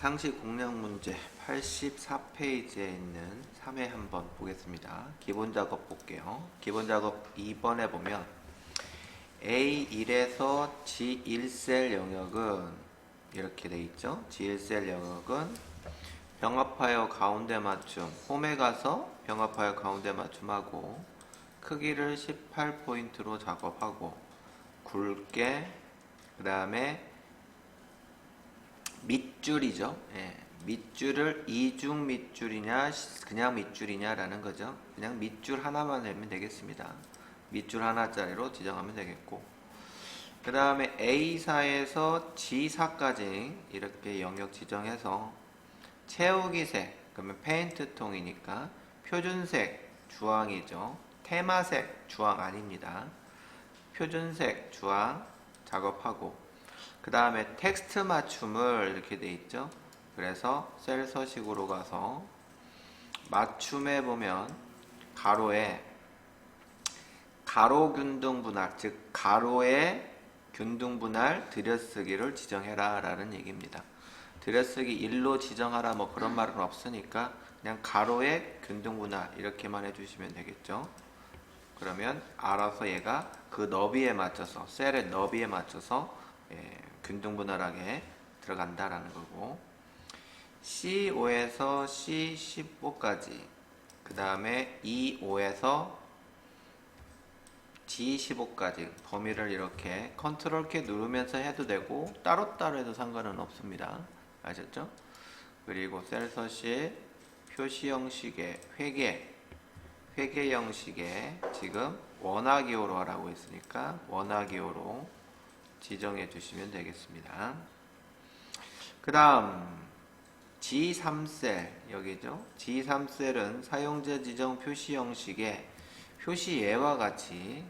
상식 공략 문제 84페이지에 있는 3회 한번 보겠습니다. 기본 작업 볼게요. 기본 작업 2번에 보면 A1에서 G1셀 영역은 이렇게 돼 있죠. G1셀 영역은 병합하여 가운데 맞춤, 홈에 가서 병합하여 가운데 맞춤하고 크기를 18포인트로 작업하고 굵게 그 다음에 밑줄이죠. 예, 밑줄을 이중 밑줄이냐 그냥 밑줄이냐 라는 거죠. 그냥 밑줄 하나만 내면 되겠습니다. 밑줄 하나짜리로 지정하면 되겠고, 그 다음에 A4에서 G4까지 이렇게 영역 지정해서 채우기색, 그러면 페인트 통이니까 표준색 주황이죠. 테마색 주황 아닙니다. 표준색 주황 작업하고, 그 다음에 텍스트 맞춤을 이렇게 돼 있죠. 그래서 셀 서식으로 가서 맞춤에 보면 가로에 가로 균등 분할, 즉 가로의 균등 분할 들여쓰기를 지정해라 라는 얘기입니다. 들여쓰기 1로 지정하라 뭐 그런 말은 없으니까 그냥 가로의 균등 분할 이렇게만 해주시면 되겠죠. 그러면 알아서 얘가 그 너비에 맞춰서, 셀의 너비에 맞춰서 균등 분할하게 들어간다라는 거고, C5에서 C15까지, 그 다음에 E5에서 G15까지 범위를 이렇게 컨트롤 키 누르면서 해도 되고 따로따로 해도 상관은 없습니다. 아셨죠? 그리고 셀 서식 표시 형식의 회계 형식에 지금 원화기호로 하라고 했으니까 원화기호로 지정해 주시면 되겠습니다. 그 다음 G3셀 여기죠. G3셀은 사용자 지정 표시 형식의 표시 예와 같이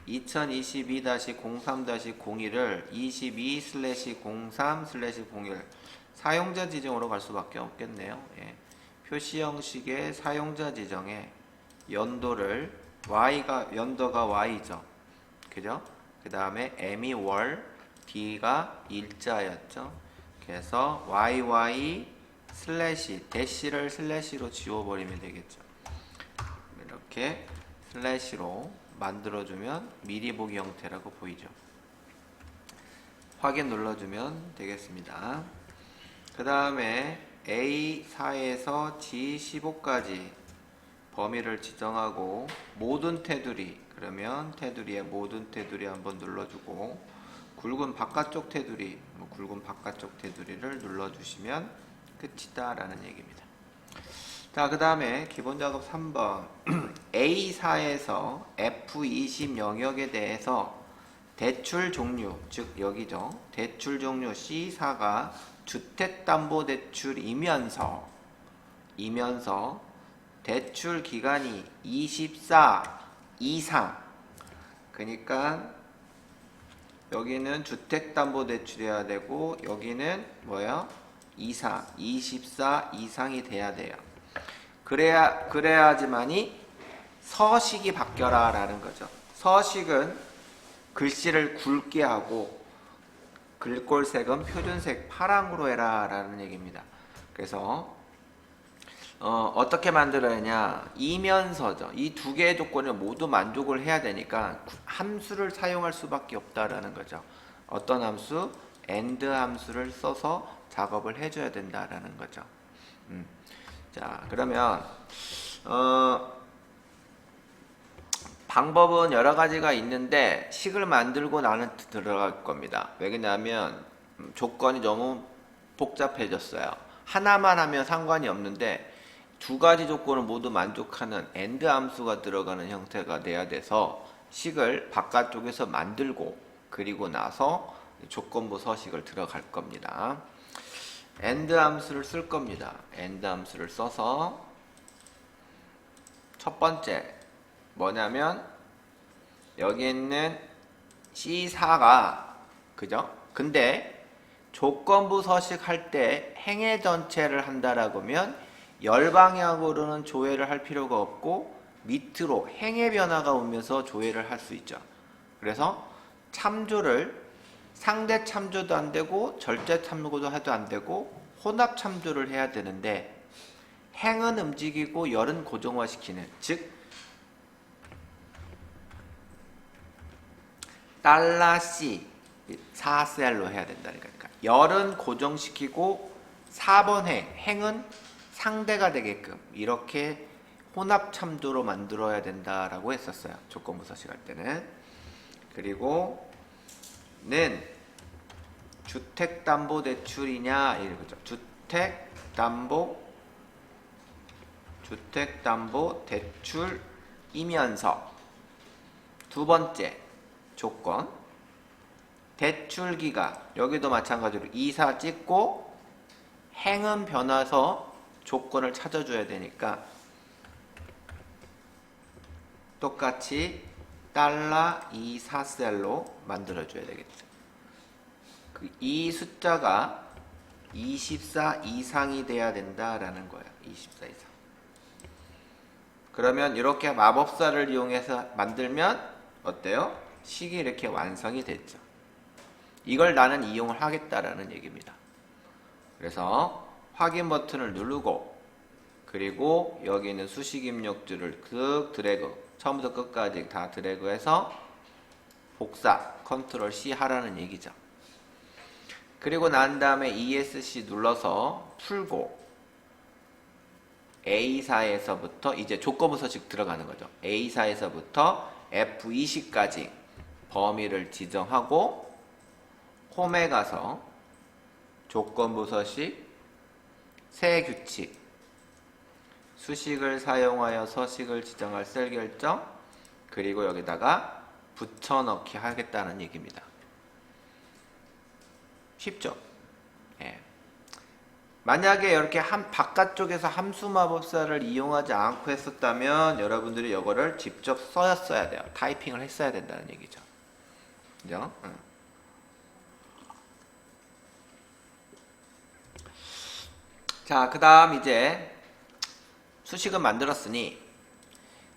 2022-03-01을 22/03/01 사용자 지정으로 갈 수밖에 없겠네요. 표시 형식의 사용자 지정에 연도를 연도가 Y죠. 그죠? 그 다음에 M이 월, D가 일자였죠. 그래서 YY 슬래시 대시를 슬래시로 지워버리면 되겠죠. 이렇게 슬래시로 만들어주면 미리 보기 형태라고 보이죠. 확인 눌러주면 되겠습니다. 그 다음에 A4에서 G15까지 범위를 지정하고 모든 테두리, 그러면 테두리에 모든 테두리 한번 눌러주고 굵은 바깥쪽 테두리, 굵은 바깥쪽 테두리를 눌러주시면 끝이다 라는 얘기입니다. 자, 그 다음에 기본 작업 3번 A4에서 F20 영역에 대해서 대출 종류, 즉 여기죠. 대출 종류 C4가 주택담보대출이면서 대출 기간이 24 이상, 그러니까 여기는 주택담보대출이어야 되고 여기는 뭐야? 24 이상이 돼야 돼요. 그래야지만이 서식이 바뀌어라 라는 거죠. 서식은 글씨를 굵게 하고 글꼴색은 표준색 파랑으로 해라 라는 얘기입니다. 그래서 어떻게 만들어야 하냐, 이면서죠. 이 두 개의 조건을 모두 만족을 해야 되니까 함수를 사용할 수밖에 없다라는 거죠. 어떤 함수? AND 함수를 써서 작업을 해줘야 된다라는 거죠. 자, 그러면 방법은 여러 가지가 있는데 식을 만들고 나는 들어갈 겁니다. 왜냐하면 조건이 너무 복잡해졌어요. 하나만 하면 상관이 없는데 두 가지 조건을 모두 만족하는 AND 함수가 들어가는 형태가 돼야 돼서 식을 바깥쪽에서 만들고 그리고 나서 조건부 서식을 들어갈 겁니다. AND 함수를 쓸 겁니다. AND 함수를 써서 첫 번째 뭐냐면 여기 있는 C4가 그죠? 근데 조건부 서식 할 때 행의 전체를 한다라고 하면 열방향으로는 조회를 할 필요가 없고 밑으로 행의 변화가 오면서 조회를 할 수 있죠. 그래서 참조를 상대 참조도 안 되고 절대 참조도 해도 안 되고 혼합 참조를 해야 되는데 행은 움직이고 열은 고정화시키는, 즉 $C 4셀로 해야 된다니까. 열은 고정시키고 4번 행은 상대가 되게끔 이렇게 혼합 참조로 만들어야 된다라고 했었어요. 조건부서식 할 때는. 그리고 는 주택담보대출이냐 이거죠. 주택담보대출이면서 두 번째 조건, 대출기간 여기도 마찬가지로 이사 찍고 행은 변화서 조건을 찾아줘야 되니까 똑같이 $24셀로 만들어줘야 되겠죠. 이 숫자가 24 이상이 돼야 된다라는 거예요. 24 이상. 그러면 이렇게 마법사를 이용해서 만들면 어때요? 식이 이렇게 완성이 됐죠. 이걸 나는 이용을 하겠다라는 얘기입니다. 그래서 확인 버튼을 누르고, 그리고 여기 있는 수식 입력줄을 쓱 드래그, 처음부터 끝까지 다 드래그해서 복사, 컨트롤 C 하라는 얘기죠. 그리고 난 다음에 ESC 눌러서 풀고 A사에서부터 이제 조건부서식 들어가는 거죠. A사에서부터 F20까지 범위를 지정하고 홈에 가서 조건부서식, 새 규칙, 수식을 사용하여 서식을 지정할 셀 결정, 그리고 여기다가 붙여넣기 하겠다는 얘기입니다. 쉽죠? 예. 만약에 이렇게 바깥쪽에서 함수 마법사를 이용하지 않고 했었다면 여러분들이 이거를 직접 써야 돼요. 타이핑을 했어야 된다는 얘기죠. 그죠? 자, 그 다음 이제 수식은 만들었으니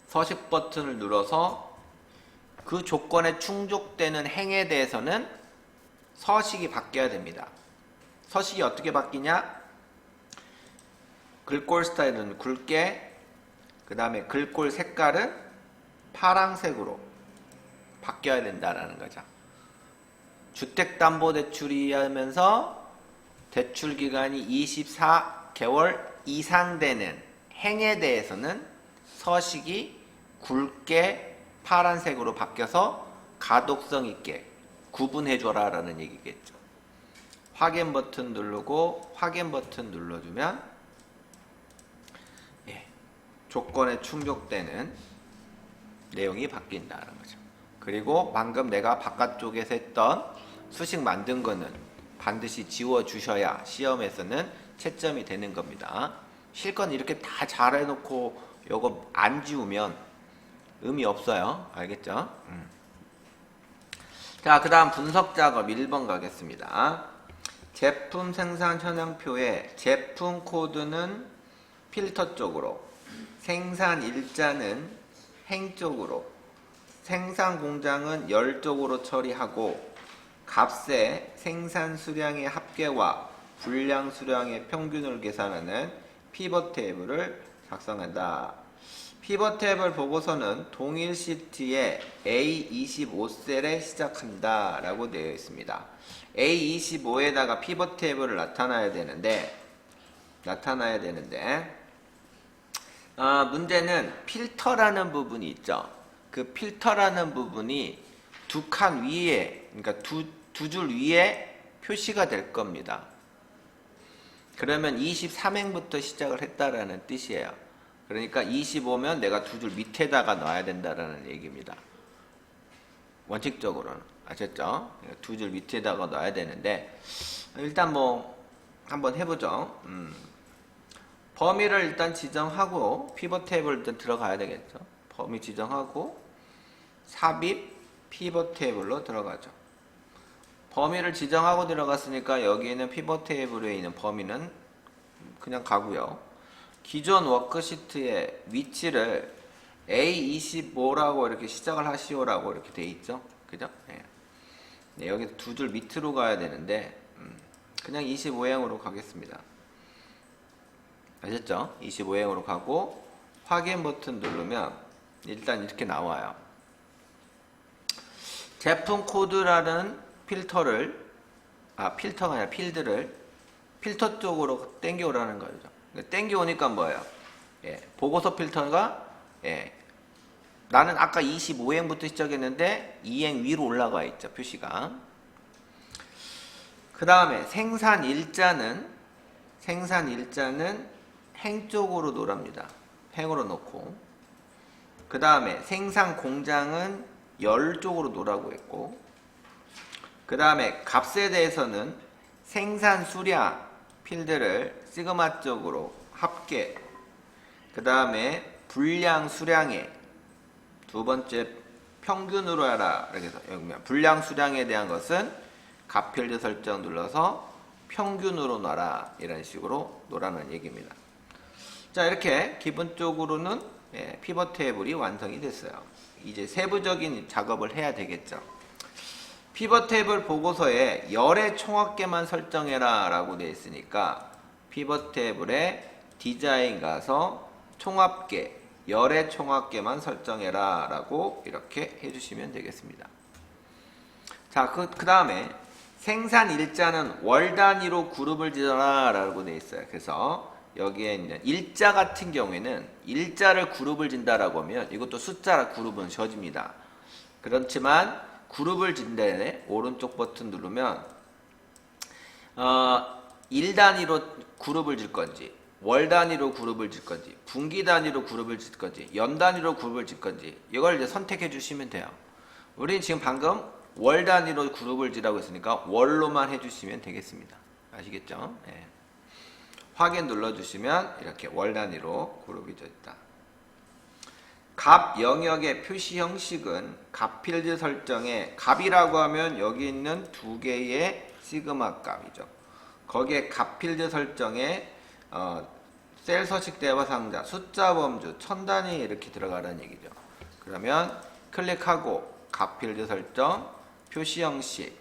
서식 버튼을 눌러서 그 조건에 충족되는 행에 대해서는 서식이 바뀌어야 됩니다. 서식이 어떻게 바뀌냐? 글꼴 스타일은 굵게, 그 다음에 글꼴 색깔은 파란색으로 바뀌어야 된다라는 거죠. 주택담보대출이 하면서 대출기간이 24개월 이상 되는 행에 대해서는 서식이 굵게 파란색으로 바뀌어서 가독성 있게 구분해줘라 라는 얘기겠죠. 확인 버튼 누르고 확인 버튼 눌러주면 조건에 충족되는 내용이 바뀐다는 거죠. 그리고 방금 내가 바깥쪽에서 했던 수식 만든 거는 반드시 지워주셔야 시험에서는 채점이 되는 겁니다. 실컷 이렇게 다 잘해놓고 요거 안 지우면 의미 없어요. 알겠죠? 자, 그 다음 분석 작업 1번 가겠습니다. 제품 생산 현황표에 제품 코드는 필터 쪽으로, 생산 일자는 행 쪽으로, 생산 공장은 열 쪽으로 처리하고, 값의 생산 수량의 합계와 분량 수량의 평균을 계산하는 피벗 테이블을 작성한다. 피벗 테이블 보고서는 동일 시트에 A25셀에 시작한다 라고 되어 있습니다. A25에다가 피벗 테이블을 나타나야 되는데 문제는 필터라는 부분이 있죠. 그 필터라는 부분이 두 칸 위에, 그러니까 두 줄 위에 표시가 될 겁니다. 그러면 23행부터 시작을 했다라는 뜻이에요. 그러니까 25면 내가 두 줄 밑에다가 놔야 된다라는 얘기입니다. 원칙적으로는. 아셨죠? 두 줄 밑에다가 놔야 되는데, 일단 뭐 한번 해보죠. 범위를 일단 지정하고 피벗 테이블 일단 들어가야 되겠죠. 범위 지정하고 삽입 피벗 테이블로 들어가죠. 범위를 지정하고 들어갔으니까 여기에는 피벗 테이블에 있는 범위는 그냥 가고요. 기존 워크시트의 위치를 A25라고 이렇게 시작을 하시오라고 이렇게 돼 있죠. 그죠? 네, 여기 두 줄 밑으로 가야 되는데 그냥 25행으로 가겠습니다. 아셨죠? 25행으로 가고 확인 버튼 누르면 일단 이렇게 나와요. 제품 코드라는 필터가 아니라 필드를 필터 쪽으로 땡겨오라는 거죠. 땡겨오니까 뭐예요? 보고서 필터가 나는 아까 25행부터 시작했는데 2행 위로 올라가 있죠. 표시가. 그 다음에 생산 일자는 행 쪽으로 놓으랍니다. 행으로 놓고. 그 다음에 생산 공장은 열 쪽으로 놓으라고 했고, 그 다음에 값에 대해서는 생산 수량 필드를 시그마 쪽으로 합계, 그 다음에 분량 수량에 두 번째 평균으로 해라. 이렇게 해서 여기 분량 수량에 대한 것은 값 필드 설정 눌러서 평균으로 놔라. 이런 식으로 놓으라는 얘기입니다. 자, 이렇게 기본적으로는 피벗 테이블이 완성이 됐어요. 이제 세부적인 작업을 해야 되겠죠. 피벗 테이블 보고서에 열의 총합계만 설정해라 라고 되어 있으니까 피벗 테이블에 디자인 가서 총합계, 열의 총합계만 설정해라 라고 이렇게 해주시면 되겠습니다. 자, 그 다음에 생산 일자는 월 단위로 그룹을 지어라 라고 되어 있어요. 그래서 여기에 있는 일자 같은 경우에는 일자를 그룹을 진다라고 하면 이것도 숫자라 그룹은 져집니다. 그렇지만 그룹을 진다에 오른쪽 버튼 누르면 1단위로 그룹을 질 건지, 월 단위로 그룹을 질 건지, 분기 단위로 그룹을 질 건지, 연 단위로 그룹을 질 건지 이걸 이제 선택해 주시면 돼요. 우리는 지금 방금 월 단위로 그룹을 지라고 했으니까 월로만 해주시면 되겠습니다. 아시겠죠? 네. 확인 눌러주시면 이렇게 월 단위로 그룹이 되어 있다. 값 영역의 표시 형식은 값 필드 설정에 값이라고 하면 여기 있는 두 개의 시그마 값이죠. 거기에 값 필드 설정에 셀 서식 대화 상자, 숫자 범주, 천 단위 이렇게 들어가라는 얘기죠. 그러면 클릭하고 값 필드 설정, 표시 형식,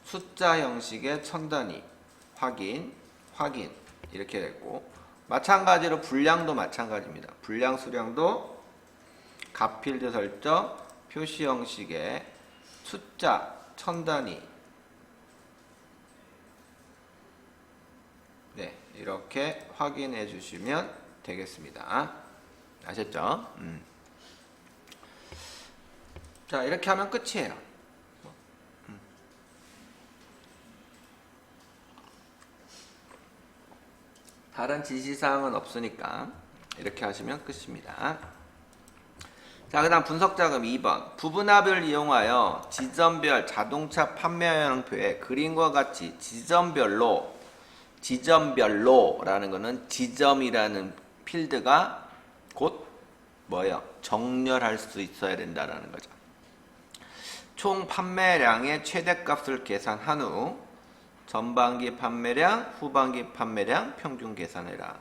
숫자 형식의 천 단위, 확인 이렇게 되고, 마찬가지로 분량도 마찬가지입니다. 분량 수량도 값 필드 설정, 표시 형식의 숫자 천 단위, 네, 이렇게 확인해 주시면 되겠습니다. 아셨죠? 자, 이렇게 하면 끝이에요. 다른 지시사항은 없으니까 이렇게 하시면 끝입니다. 자, 그 다음 분석작업 2번. 부분합을 이용하여 지점별 자동차 판매형표에 그림과 같이 지점별로라는 거는 지점이라는 필드가 곧 뭐예요? 정렬할 수 있어야 된다라는 거죠. 총 판매량의 최대값을 계산한 후 전반기 판매량, 후반기 판매량 평균 계산해라.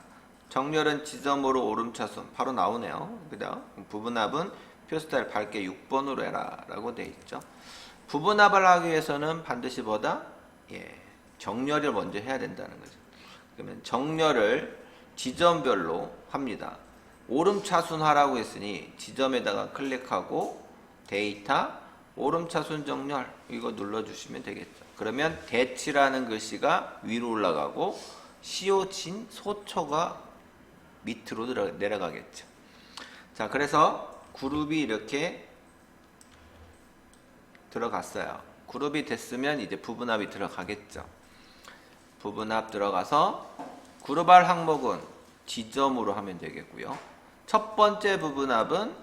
정렬은 지점으로 오름차순 바로 나오네요. 그죠? 부분합은 표스타일 밝게 6번으로 해라 라고 되어 있죠. 부분합을 하기 위해서는 반드시 뭐다? 정렬을 먼저 해야 된다는 거죠. 그러면 정렬을 지점별로 합니다. 오름차순 하라고 했으니 지점에다가 클릭하고 데이터 오름차순 정렬 이거 눌러주시면 되겠죠. 그러면 대치라는 글씨가 위로 올라가고 시오친 소초가 밑으로 내려가겠죠. 자, 그래서 그룹이 이렇게 들어갔어요. 그룹이 됐으면 이제 부분합이 들어가겠죠. 부분합 들어가서 그룹할 항목은 지점으로 하면 되겠고요. 첫 번째 부분합은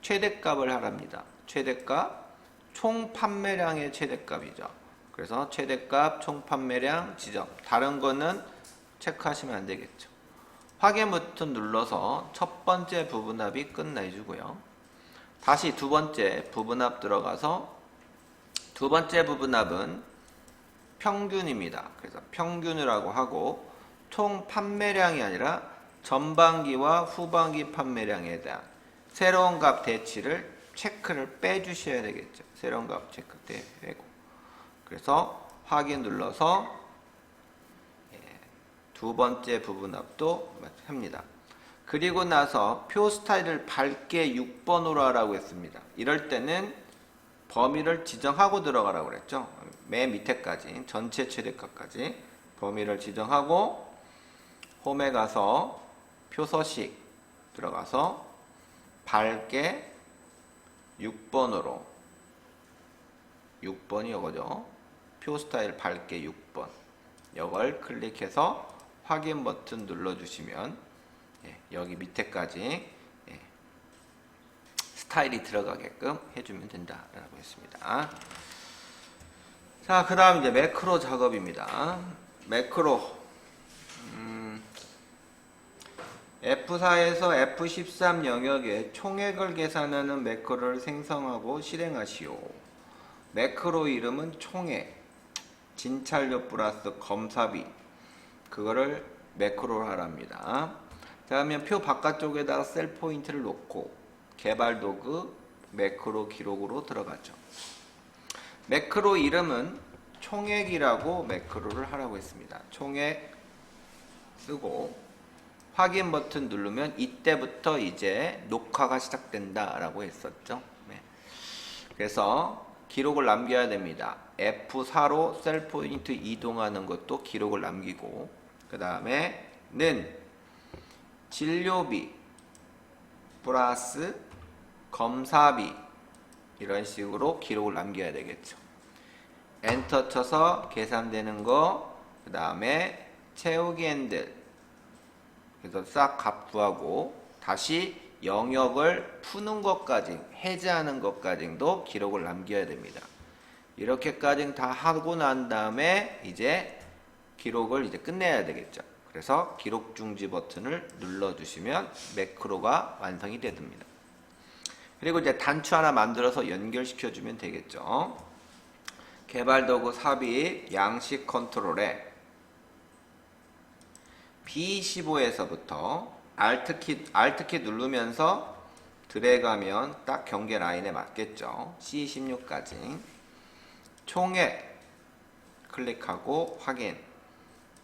최대값을 하랍니다. 최대값, 총 판매량의 최대값이죠. 그래서 최대값, 총 판매량, 지점. 다른 거는 체크하시면 안 되겠죠. 확인 버튼 눌러서 첫 번째 부분합이 끝내주고요. 다시 두 번째 부분합 들어가서 두 번째 부분합은 평균입니다. 그래서 평균이라고 하고 총 판매량이 아니라 전반기와 후반기 판매량에 대한 새로운 값 대치를 체크를 빼주셔야 되겠죠. 새로운 값 체크 빼고. 그래서 확인 눌러서 두 번째 부분합도 합니다. 그리고 나서 표 스타일을 밝게 6번으로 하라고 했습니다. 이럴 때는 범위를 지정하고 들어가라고 그랬죠. 맨 밑에까지, 전체 최대값까지 범위를 지정하고 홈에 가서 표 서식 들어가서 밝게 6번으로 6번이 이거죠. 표 스타일 밝게 6번 이걸 클릭해서 확인 버튼 눌러주시면 여기 밑에까지 스타일이 들어가게끔 해주면 된다라고 했습니다. 자, 그 다음 이제 매크로 작업입니다. 매크로 F4에서 F13 영역에 총액을 계산하는 매크로를 생성하고 실행하시오. 매크로 이름은 총액, 진찰료 플러스 검사비, 그거를 매크로로 하랍니다. 그러면 표 바깥쪽에다가 셀 포인트를 놓고 개발 도구 매크로 기록으로 들어가죠. 매크로 이름은 총액이라고 매크로를 하라고 했습니다. 총액 쓰고 확인 버튼 누르면 이때부터 이제 녹화가 시작된다 라고 했었죠. 그래서 기록을 남겨야 됩니다. F4로 셀 포인트 이동하는 것도 기록을 남기고, 그 다음에 는 진료비 플러스 검사비 이런 식으로 기록을 남겨야 되겠죠. 엔터 쳐서 계산되는 거, 그 다음에 채우기 핸들, 그래서 싹 값구하고 다시 영역을 푸는 것까지, 해제하는 것까지도 기록을 남겨야 됩니다. 이렇게까지 다 하고 난 다음에 이제 기록을 이제 끝내야 되겠죠. 그래서 기록 중지 버튼을 눌러주시면 매크로가 완성이 됩니다. 그리고 이제 단추 하나 만들어서 연결시켜주면 되겠죠. 개발도구 삽입 양식 컨트롤에 B15에서부터 Alt키 누르면서 드래그하면 딱 경계 라인에 맞겠죠. C16까지 총액 클릭하고 확인,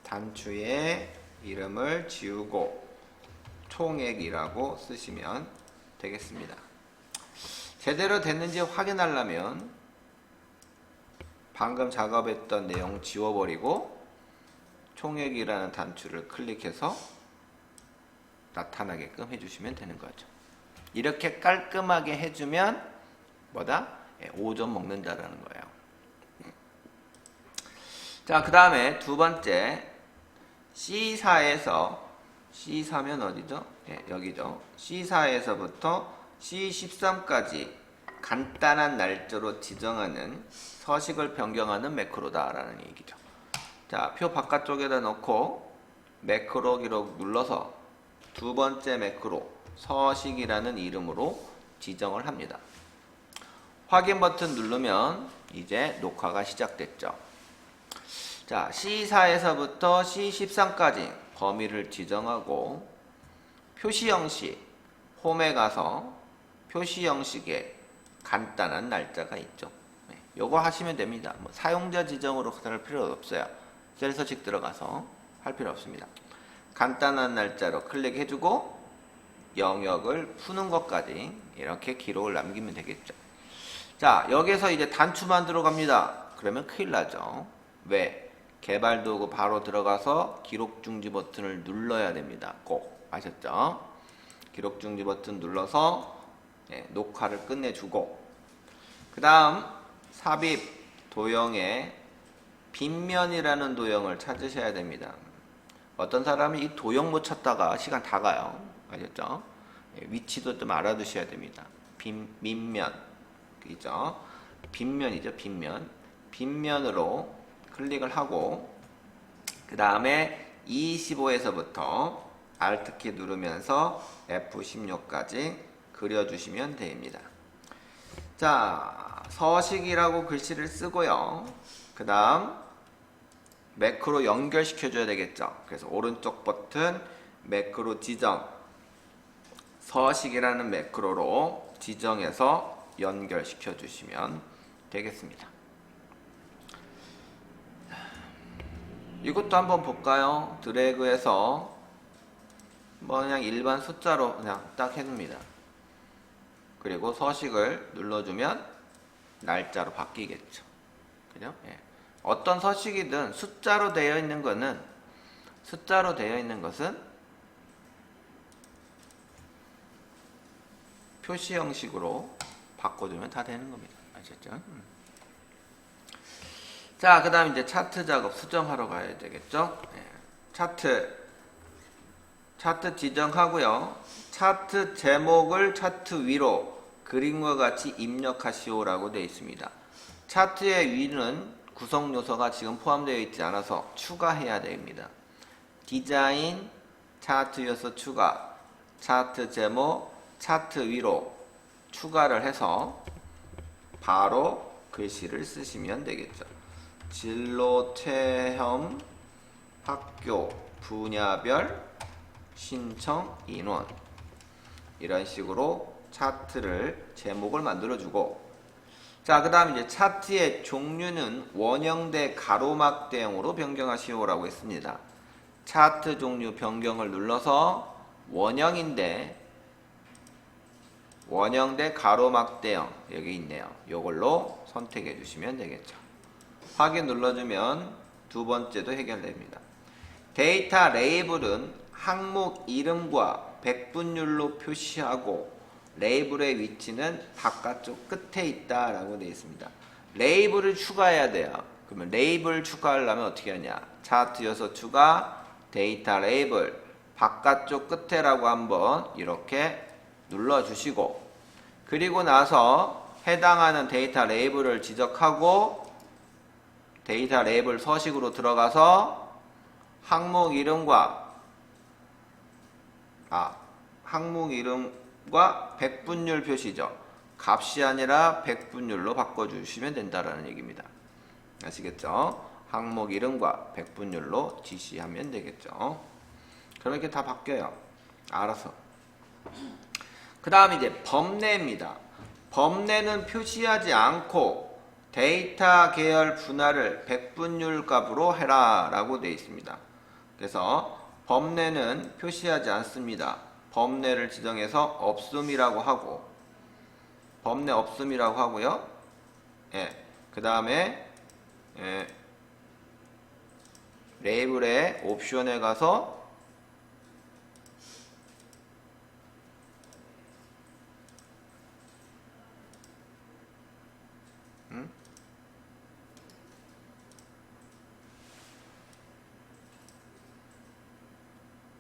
단추에 이름을 지우고 총액이라고 쓰시면 되겠습니다. 제대로 됐는지 확인하려면 방금 작업했던 내용 지워버리고 총액이라는 단추를 클릭해서 나타나게끔 해주시면 되는 거죠. 이렇게 깔끔하게 해주면 뭐다? 5점 먹는다라는 거예요. 자, 그 다음에 두 번째 C4에서, C4면 어디죠? 여기죠. C4에서부터 C13까지 간단한 날짜로 지정하는 서식을 변경하는 매크로다라는 얘기죠. 자, 표 바깥쪽에다 넣고 매크로 기록 눌러서 두 번째 매크로 서식이라는 이름으로 지정을 합니다. 확인 버튼 누르면 이제 녹화가 시작됐죠. 자, C4에서부터 C13까지 범위를 지정하고 표시 형식, 홈에 가서 표시 형식에 간단한 날짜가 있죠. 요거 하시면 됩니다. 뭐 사용자 지정으로 할 필요 없어요. 셀 서식 들어가서 할 필요 없습니다. 간단한 날짜로 클릭해주고 영역을 푸는 것까지 이렇게 기록을 남기면 되겠죠. 자, 여기서 이제 단추만 들어갑니다. 그러면 큰일 나죠. 왜? 개발 도구 바로 들어가서 기록 중지 버튼을 눌러야 됩니다. 꼭 아셨죠? 기록 중지 버튼 눌러서 녹화를 끝내주고, 그 다음 삽입 도형에 빗면이라는 도형을 찾으셔야 됩니다. 어떤 사람이 이 도형 못 찾다가 시간 다 가요. 아셨죠? 위치도 좀 알아두셔야 됩니다. 밑면, 그죠? 빗면이죠, 빗면. 빗면으로 클릭을 하고, 그 다음에 E15에서부터 Alt키 누르면서 F16까지 그려주시면 됩니다. 자, 서식이라고 글씨를 쓰고요. 그 다음 매크로 연결시켜줘야 되겠죠. 그래서 오른쪽 버튼 매크로 지정, 서식이라는 매크로로 지정해서 연결시켜 주시면 되겠습니다. 이것도 한번 볼까요? 드래그해서 뭐 그냥 일반 숫자로 그냥 딱 해둡니다. 그리고 서식을 눌러주면 날짜로 바뀌겠죠. 그죠? 예. 어떤 서식이든 숫자로 되어 있는 것은 표시 형식으로 바꿔주면 다 되는 겁니다. 아셨죠? 자, 그 다음 이제 차트 작업 수정하러 가야 되겠죠? 예. 차트 지정하고요. 차트 제목을 차트 위로 그림과 같이 입력하시오라고 되어 있습니다. 차트의 위는 구성 요소가 지금 포함되어 있지 않아서 추가해야 됩니다. 디자인, 차트 요소 추가, 차트 제목, 차트 위로 추가를 해서 바로 글씨를 쓰시면 되겠죠. 진로, 체험, 학교, 분야별, 신청, 인원 이런 식으로 차트를 제목을 만들어주고, 자, 그 다음 이제 차트의 종류는 원형대 가로막 대형으로 변경하시오라고 했습니다. 차트 종류 변경을 눌러서 원형대 가로막 대형 여기 있네요. 이걸로 선택해 주시면 되겠죠. 확인 눌러주면 두 번째도 해결됩니다. 데이터 레이블은 항목 이름과 백분율로 표시하고 레이블의 위치는 바깥쪽 끝에 있다라고 되어 있습니다. 레이블을 추가해야 돼요. 그러면 레이블 추가하려면 어떻게 하냐? 차트 요소 추가, 데이터 레이블, 바깥쪽 끝에라고 한번 이렇게 눌러주시고, 그리고 나서 해당하는 데이터 레이블을 지적하고 데이터 레이블 서식으로 들어가서 항목 이름과 백분율 표시죠. 값이 아니라 백분율로 바꿔주시면 된다라는 얘기입니다. 아시겠죠? 항목 이름과 백분율로 지시하면 되겠죠. 그렇게 다 바뀌어요. 알아서. 그 다음 이제 범례입니다. 범례는 표시하지 않고 데이터 계열 분할을 백분율 값으로 해라 라고 되어 있습니다. 그래서 범례는 표시하지 않습니다. 범례를 지정해서 없음이라고 하고, 범례 없음이라고 하고요. 예. 그 다음에 레이블의 옵션에 가서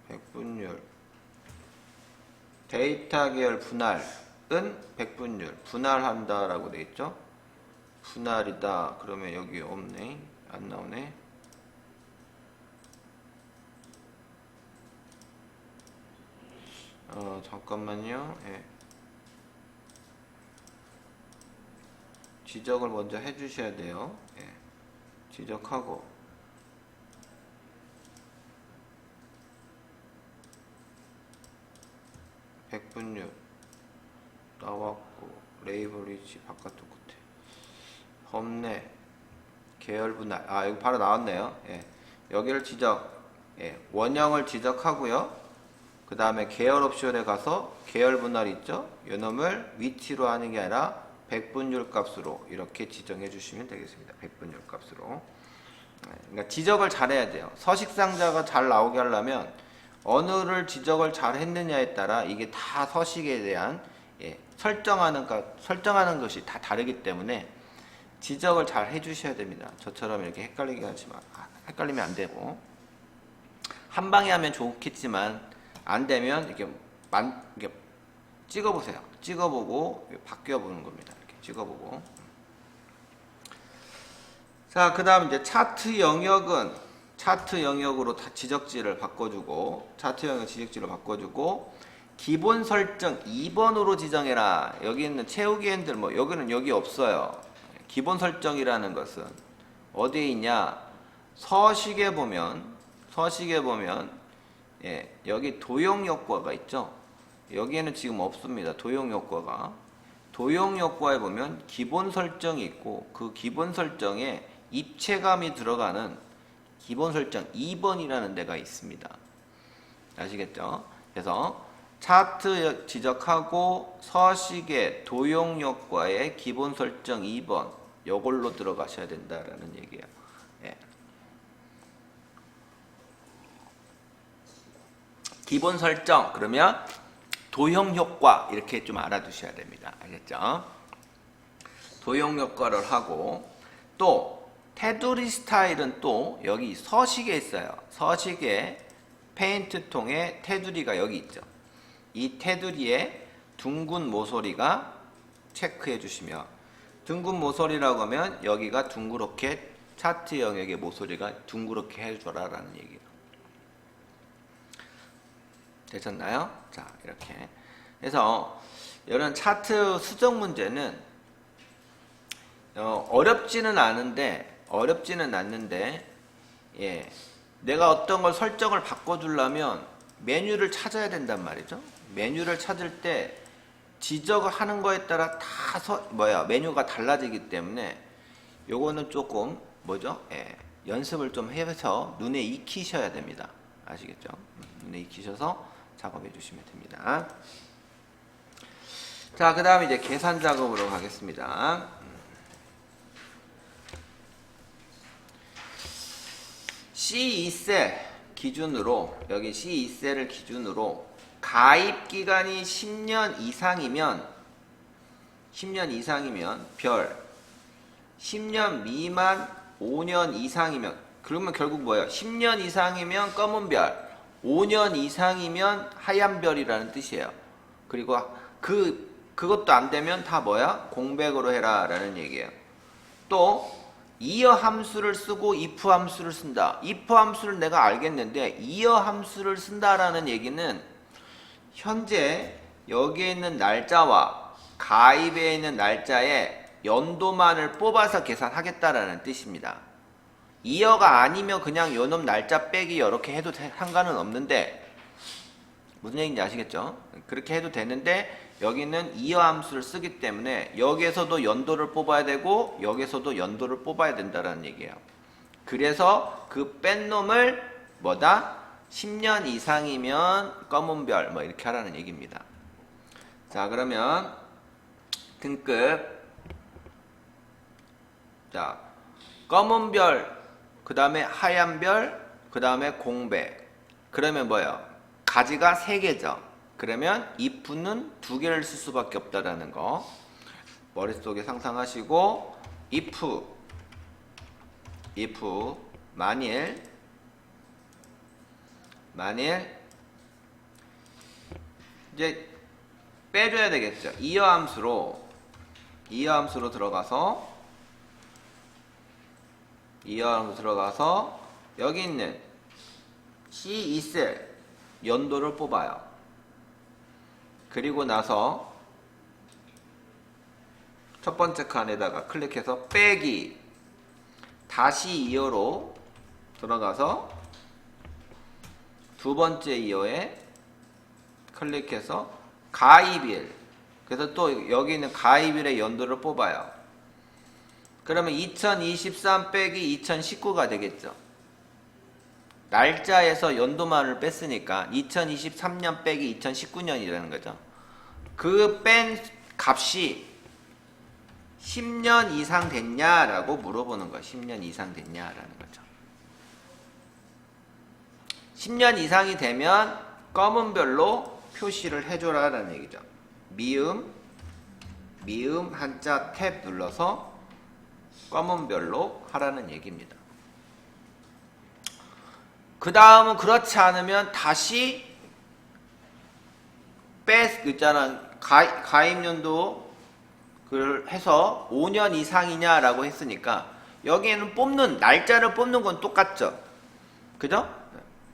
백분율, 데이터 계열 분할은 백분율, 분할한다 라고 되어 있죠. 분할이다 그러면 여기 없네, 안 나오네. 잠깐만요. 예. 지적을 먼저 해주셔야 돼요. 예. 지적하고 백분율 나왔고, 레이블 위치 바깥쪽 끝에, 범례 계열 분할, 여기 바로 나왔네요. 예. 여기를 원형을 지적하고요. 그 다음에 계열 옵션에 가서 계열 분할 있죠? 요놈을 위치로 하는 게 아니라 백분율 값으로 이렇게 지정해 주시면 되겠습니다. 백분율 값으로. 그러니까 지적을 잘 해야 돼요. 서식상자가 잘 나오게 하려면 어느를 지적을 잘 했느냐에 따라 이게 다 서식에 대한 설정하는 것이 다 다르기 때문에 지적을 잘 해주셔야 됩니다. 저처럼 이렇게 헷갈리게 하지만, 헷갈리면 안 되고, 한 방에 하면 좋겠지만 안 되면 이렇게 찍어보세요. 찍어보고 바뀌어보는 겁니다. 이렇게 찍어보고. 자, 그 다음 이제 차트 영역은 차트 영역으로 다 지적지를 바꿔주고, 차트 영역 지적지를 바꿔주고, 기본 설정 2번으로 지정해라. 여기 있는 채우기 핸들 여기는 여기 없어요. 기본 설정이라는 것은 어디에 있냐? 서식에 보면 여기 도형 효과가 있죠. 여기에는 지금 없습니다. 도형 효과가. 도형 효과에 보면 기본 설정이 있고, 그 기본 설정에 입체감이 들어가는 기본 설정 2번이라는 데가 있습니다. 아시겠죠? 그래서 차트 지적하고 서식의 도용효과의 기본 설정 2번 요걸로 들어가셔야 된다라는 얘기예요. 예. 기본 설정 그러면 도형효과 이렇게 좀 알아두셔야 됩니다. 알겠죠? 도형효과를 하고 또 테두리 스타일은 또 여기 서식에 있어요. 서식에 페인트 통에 테두리가 여기 있죠. 이 테두리에 둥근 모서리가 체크해 주시면 둥근 모서리라고 하면 여기가 둥그렇게 차트 영역의 모서리가 둥그렇게 해줘라 라는 얘기예요. 되셨나요? 자, 이렇게 그래서 이런 차트 수정 문제는 어렵지는 않는데 예, 내가 어떤 걸 설정을 바꿔주려면 메뉴를 찾아야 된단 말이죠. 메뉴를 찾을 때 지적을 하는 거에 따라 다 메뉴가 달라지기 때문에 요거는 조금 예, 연습을 좀 해서 눈에 익히셔야 됩니다. 아시겠죠? 눈에 익히셔서 작업해 주시면 됩니다. 자, 그 다음에 이제 계산 작업으로 가겠습니다. C2셀 기준으로 여기 C2셀을 기준으로 가입 기간이 10년 이상이면 별 10년 미만 5년 이상이면 그러면 결국 뭐예요? 10년 이상이면 검은 별 5년 이상이면 하얀 별이라는 뜻이에요. 그리고 그것도 안 되면 다 공백으로 해라 라는 얘기예요. 또 이어 함수를 쓰고 if 함수를 쓴다. if 함수를 내가 알겠는데 이어 함수를 쓴다라는 얘기는 현재 여기에 있는 날짜와 가입에 있는 날짜의 연도만을 뽑아서 계산하겠다라는 뜻입니다. 이어가 아니면 그냥 요놈 날짜 빼기 이렇게 해도 상관은 없는데 무슨 얘기인지 아시겠죠? 그렇게 해도 되는데 여기는 이어 함수를 쓰기 때문에 여기에서도 연도를 뽑아야 되고 여기에서도 연도를 뽑아야 된다는 얘기예요. 그래서 그 뺀 놈을 10년 이상이면 검은 별 이렇게 하라는 얘기입니다. 자, 그러면 등급 자, 검은 별 그 다음에 하얀 별 그 다음에 공백 그러면 가지가 3개죠. 그러면 if는 2개를 쓸 수밖에 없다라는 거 머릿속에 상상하시고 if 만일 이제 빼줘야 되겠죠. 이어 함수로 들어가서 여기 있는 C2셀 연도를 뽑아요. 그리고 나서 첫 번째 칸에다가 클릭해서 빼기 다시 2호로 들어가서 두 번째 2호에 클릭해서 가입일 그래서 또 여기 있는 가입일의 연도를 뽑아요. 그러면 2023 빼기 2019가 되겠죠. 날짜에서 연도만을 뺐으니까 2023년 빼기 2019년이라는 거죠. 그 뺀 값이 10년 이상 됐냐라고 물어보는 거예요. 10년 이상 됐냐라는 거죠. 10년 이상이 되면 검은 별로 표시를 해줘라라는 얘기죠. 미음 한자 탭 눌러서 검은 별로 하라는 얘기입니다. 그 다음은 그렇지 않으면 다시 가입연도 를 해서 5년 이상이냐라고 했으니까 여기에는 날짜를 뽑는 건 똑같죠. 그죠?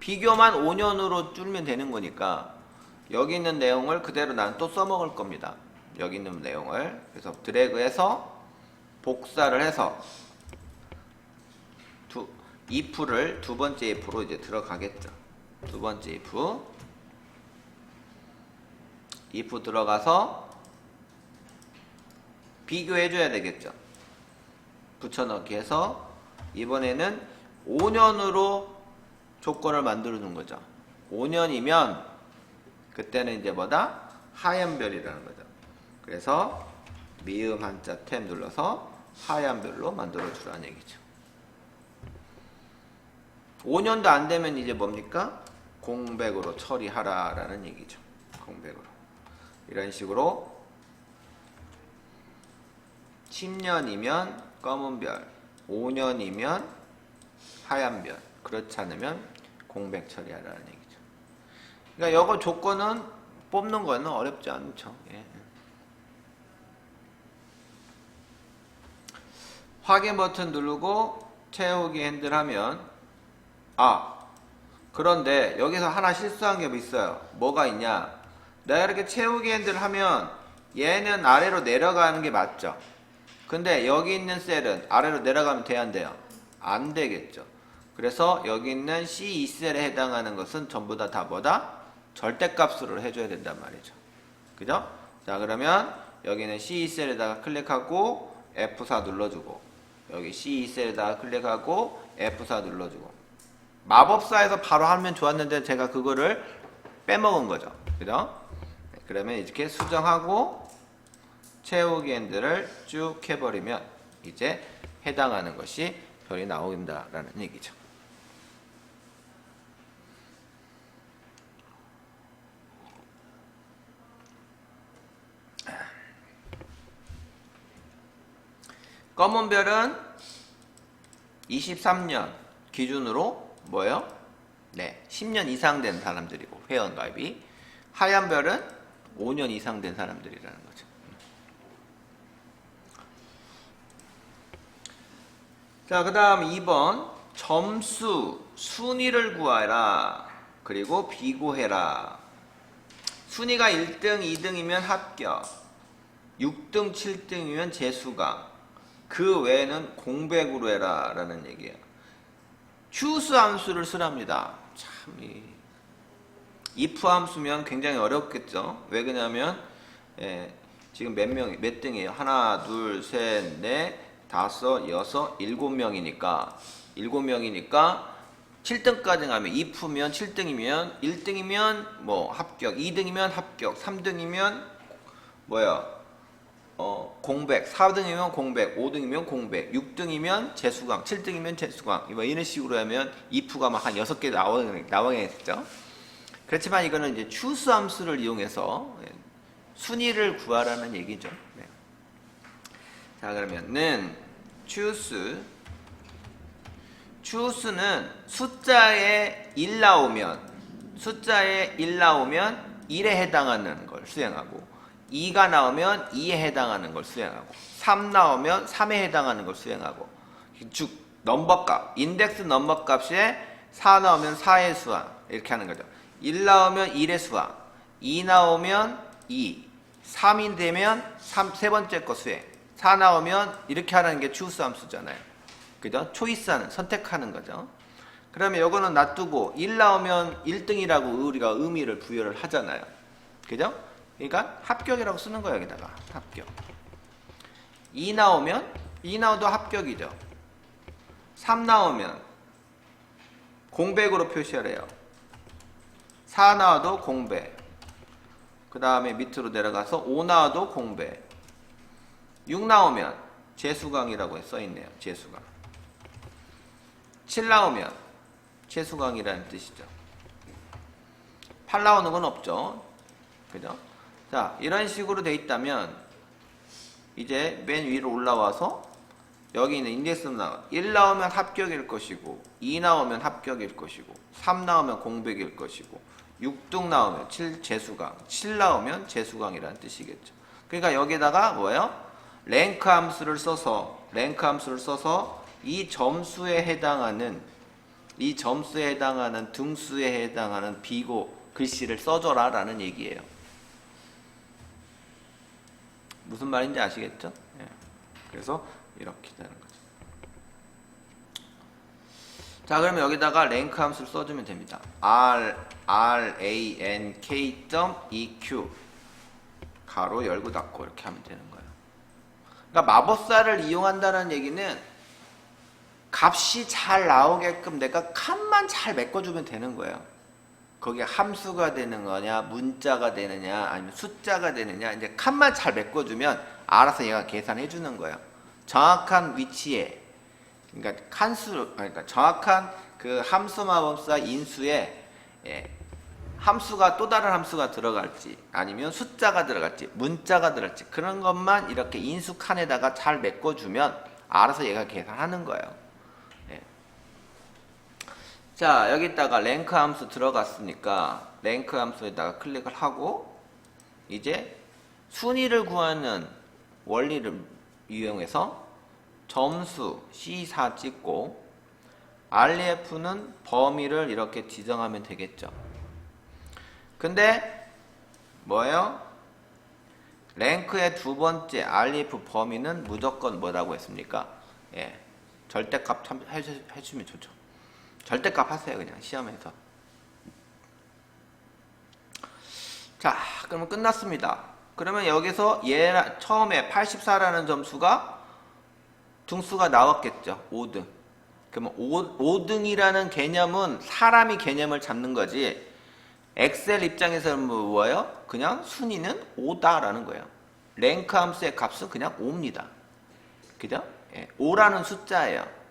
비교만 5년으로 줄면 되는 거니까 여기 있는 내용을 그대로 난 또 써먹을 겁니다. 여기 있는 내용을 그래서 드래그해서 복사를 해서 if를 두 번째 if로 이제 들어가겠죠. 두 번째 if 들어가서 비교해 줘야 되겠죠. 붙여넣기 해서 이번에는 5년으로 조건을 만들어 준 거죠. 5년이면 그때는 이제 뭐다? 하얀 별이라는 거죠. 그래서 미음 한자 탭 눌러서 하얀 별로 만들어 주라는 얘기죠. 5년도 안 되면 이제 뭡니까? 공백으로 처리하라라는 얘기죠. 공백으로. 이런 식으로 10년이면 검은 별, 5년이면 하얀 별, 그렇지 않으면 공백 처리하라는 얘기죠. 그러니까 이거 조건은 뽑는 거는 어렵지 않죠. 예. 확인 버튼 누르고 채우기 핸들 하면 그런데 여기서 하나 실수한 게 있어요. 뭐가 있냐? 내가 이렇게 채우기 핸들 하면 얘는 아래로 내려가는 게 맞죠? 근데 여기 있는 셀은 아래로 내려가면 돼야 안 돼요? 안 되겠죠. 그래서 여기 있는 C2셀에 해당하는 것은 전부 다 뭐다? 절대값으로 해줘야 된단 말이죠. 그죠? 자, 그러면 여기는 C2셀에다가 클릭하고 F4 눌러주고, 여기 C2셀에다가 클릭하고 F4 눌러주고. 마법사에서 바로 하면 좋았는데 제가 그거를 빼먹은 거죠. 그죠? 그러면 이렇게 수정하고 채우기 핸들을 쭉 해버리면 이제 해당하는 것이 별이 나온다라는 얘기죠. 검은 별은 23년 기준으로 뭐예요? 네, 10년 이상 된 사람들이고 회원가입이. 하얀 별은 5년 이상 된 사람들이라는 거죠. 자, 그 다음 2번 점수, 순위를 구하라. 그리고 비교해라. 순위가 1등, 2등이면 합격, 6등, 7등이면 재수강, 그 외에는 공백으로 해라 라는 얘기예요. choose 함수를 쓰랍니다. 참, if 함수면 굉장히 어렵겠죠. 왜 그러냐면 지금 몇 등이에요? 하나, 둘, 셋, 넷, 다섯, 여섯, 7명이니까 7등까지 가면 if면 7등이면 1등이면 뭐 합격, 2등이면 합격, 3등이면 뭐야? 공백, 4등이면 공백, 5등이면 공백, 6등이면 재수강, 7등이면 재수강. 뭐 이런 식으로 하면 if가 막 한 6개 나와야겠죠. 그렇지만 이거는 이제 choose 함수를 이용해서 순위를 구하라는 얘기죠. 네. 자, 그러면은 choose는 숫자에 1 나오면 1에 해당하는 걸 수행하고, 2가 나오면 2에 해당하는 걸 수행하고, 3 나오면 3에 해당하는 걸 수행하고, 즉 넘버값, 인덱스 넘버 값에 4 나오면 4의 수항 이렇게 하는 거죠. 1 나오면 1의 수항, 2 나오면 2, 3이 되면 3, 세 번째 거 수행, 4 나오면 이렇게 하는 게 choose 함수잖아요. 그죠? 초이스하는, 선택하는 거죠. 그러면 이거는 놔두고 1 나오면 1등이라고 우리가 의미를 부여를 하잖아요. 그죠? 그러니까 합격이라고 쓰는 거예요. 여기다가 합격. 2 나오도 합격이죠. 3 나오면 공백으로 표시하래요. 4 나와도 공백. 그 다음에 밑으로 내려가서 5 나와도 공백. 6 나오면 재수강이라고 써있네요. 재수강. 7 나오면 재수강이라는 뜻이죠. 8 나오는 건 없죠. 그죠? 자, 이런 식으로 돼 있다면 이제 맨 위로 올라와서 여기 있는 인덱스 나와. 1 나오면 합격일 것이고, 2 나오면 합격일 것이고, 3 나오면 공백일 것이고, 6등 나오면 재수강, 7 나오면 재수강이라는 뜻이겠죠. 그러니까 여기다가 뭐예요? 랭크 함수를 써서 이 점수에 해당하는 등수에 해당하는 비고 글씨를 써줘라 라는 얘기예요. 무슨 말인지 아시겠죠? 예. 그래서 이렇게 되는 거죠. 자, 그러면 여기다가 랭크 함수를 써주면 됩니다. rank.eq 가로 열고 닫고 이렇게 하면 되는 거예요. 그러니까 마법사를 이용한다는 얘기는 값이 잘 나오게끔 내가 칸만 잘 메꿔주면 되는 거예요. 거기에 함수가 되는 거냐, 문자가 되느냐, 아니면 숫자가 되느냐, 이제 칸만 잘 메꿔주면 알아서 얘가 계산해 주는 거예요. 정확한 위치에, 그러니까 그러니까 정확한 그 함수 마법사 인수에 함수가 또 다른 함수가 들어갈지, 아니면 숫자가 들어갈지, 문자가 들어갈지, 그런 것만 이렇게 인수 칸에다가 잘 메꿔주면 알아서 얘가 계산하는 거예요. 자, 여기다가 랭크 함수 들어갔으니까 랭크 함수에다가 클릭을 하고 이제 순위를 구하는 원리를 이용해서 점수 C4 찍고 REF는 범위를 이렇게 지정하면 되겠죠. 근데 뭐예요? 랭크의 두 번째 REF 범위는 무조건 뭐라고 했습니까? 절대값 해주면 좋죠. 절대값 하세요. 그냥 시험에서. 자, 그러면 끝났습니다. 그러면 여기서 처음에 84라는 점수가 등수가 나왔겠죠. 5등. 그러면 5등이라는 개념은 사람이 개념을 잡는 거지, 엑셀 입장에서는 뭐예요? 그냥 순위는 5다라는 거예요. 랭크 함수의 값은 그냥 5입니다. 그죠? 5라는 숫자예요.